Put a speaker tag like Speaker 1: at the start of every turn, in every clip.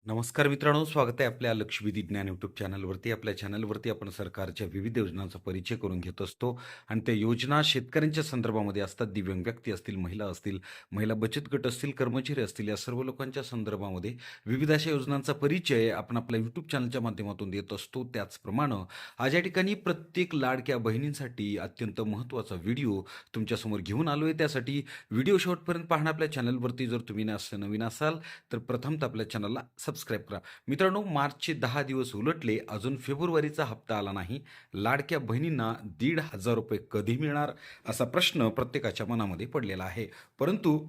Speaker 1: नमस्कार मित्रांनो, स्वागत आहे आपल्या लक्षवेधी ज्ञान यूट्यूब चॅनलवरती. आपल्या चॅनलवरती आपण सरकारच्या विविध योजनांचा परिचय करून घेत असतो आणि त्या योजना शेतकऱ्यांच्या संदर्भामध्ये असतात. दिव्यांग व्यक्ती असतील, महिला असतील, महिला बचत गट असतील, कर्मचारी असतील, या सर्व लोकांच्या संदर्भामध्ये विविध अशा योजनांचा परिचय आपण आपल्या यूट्यूब चॅनलच्या माध्यमातून देत असतो. त्याचप्रमाणे आज या ठिकाणी प्रत्येक लाडक्या बहिणींसाठी अत्यंत महत्त्वाचा व्हिडिओ तुमच्यासमोर घेऊन आलो आहे. त्यासाठी व्हिडिओ शेवटपर्यंत पाहणं. आपल्या चॅनलवरती जर तुम्ही नवीन असाल तर प्रथमतः आपल्या चॅनलला सबस्क्राईब करा. मित्रांनो, मार्चचे 10 दिवस उलटले, अजून फेब्रुवारीचा हप्ता आला नाही. लाडक्या बहिणींना ₹1,500 कधी मिळणार असा प्रश्न प्रत्येकाच्या मनामध्ये पडलेला आहे. परंतु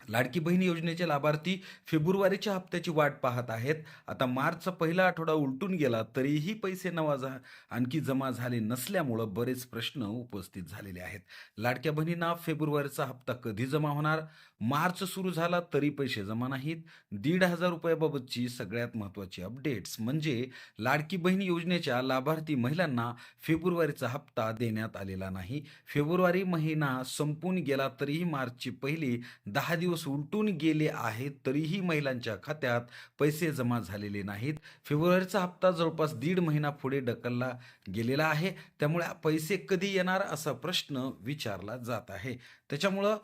Speaker 1: लाडकी बहीण योजनेचे लाभार्थी फेब्रुवारीच्या हप्त्याची वाट पाहत आहेत. आता मार्चचा पहिला आठवडा उलटून गेला तरीही पैसे आणखी जमा झाले नसल्यामुळं बरेच प्रश्न उपस्थित झालेले आहेत. लाडक्या बहिणींना फेब्रुवारीचा हप्ता कधी जमा होणार? मार्च सुरू झाला तरी पैसे जमा नाहीत. ₹1,500 बाबतची सगळ्यात महत्त्वाची अपडेट्स म्हणजे लाडकी बहीण योजनेच्या लाभार्थी महिलांना फेब्रुवारीचा हप्ता देण्यात आलेला नाही. फेब्रुवारी महिना संपून गेला तरीही मार्चचे पहिले 10 दिवस उलटून गेले आहेत तरीही महिलांच्या खात्यात पैसे जमा झालेले नाहीत. फेब्रुवारीचा हप्ता जवळपास दीड महिना पुढे ढकलला गेलेला आहे. त्यामुळे पैसे कधी येणार असा प्रश्न विचारला जात आहे. त्याच्यामुळं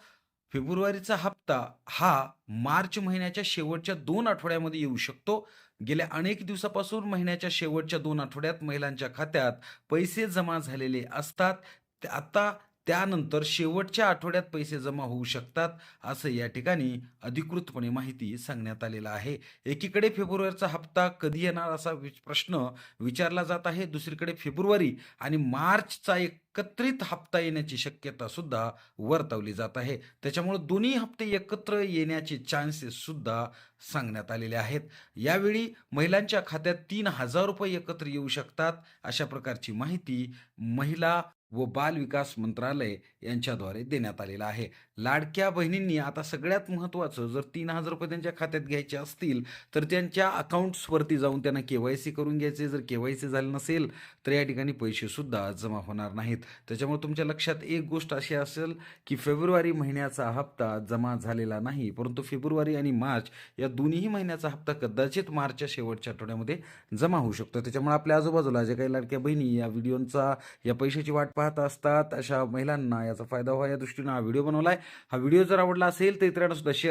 Speaker 1: फेब्रुवारीचा हप्ता हा मार्च महिन्याच्या शेवटच्या 2 आठवड्यामध्ये येऊ शकतो. गेल्या अनेक दिवसापासून महिन्याच्या शेवटच्या 2 आठवड्यात महिलांच्या खात्यात पैसे जमा झालेले असतात. आता त्यानंतर शेवटच्या आठवड्यात पैसे जमा होऊ शकतात, असं या ठिकाणी अधिकृतपणे माहिती सांगण्यात आलेलं आहे. एकीकडे फेब्रुवारीचा हप्ता कधी येणार असा प्रश्न विचारला जात आहे. दुसरीकडे फेब्रुवारी आणि मार्चचा एकत्रित हप्ता येण्याची शक्यता सुद्धा वर्तवली जात आहे. त्याच्यामुळे दोन्ही हप्ते एकत्र येण्याचे चान्सेस सुद्धा सांगण्यात आलेले आहेत. यावेळी महिलांच्या खात्यात ₹3,000 एकत्र येऊ शकतात, अशा प्रकारची माहिती महिला व बाल विकास मंत्रालय यांच्याद्वारे देण्यात आलेलं आहे. लाडक्या बहिणींनी आता सगळ्यात महत्त्वाचं, जर ₹3,000 त्यांच्या खात्यात घ्यायचे असतील तर त्यांच्या अकाउंट्सवरती जाऊन त्यांना के-वाय-सी करून घ्यायचे. जर के-वाय-सी झालं नसेल तर या ठिकाणी पैसेसुद्धा जमा होणार नाहीत. त्याच्यामुळे तुमच्या लक्षात एक गोष्ट अशी असेल की फेब्रुवारी महिन्याचा हप्ता जमा झालेला नाही, परंतु फेब्रुवारी आणि मार्च या दोन्ही महिन्याचा हप्ता कदाचित मार्चच्या शेवटच्या आठवड्यामध्ये जमा होऊ शकतो. त्याच्यामुळे आपल्या आजूबाजूला जे काही लाडक्या बहिणी या पैशाची वाट पाहत असतात, अशा महिलांना याचा फायदा व्हावा या दृष्टीनं हा व्हिडिओ बनवला आहे. हा व्हिडिओ जर आवडला असेल तर इतरांना सुद्धा शेअर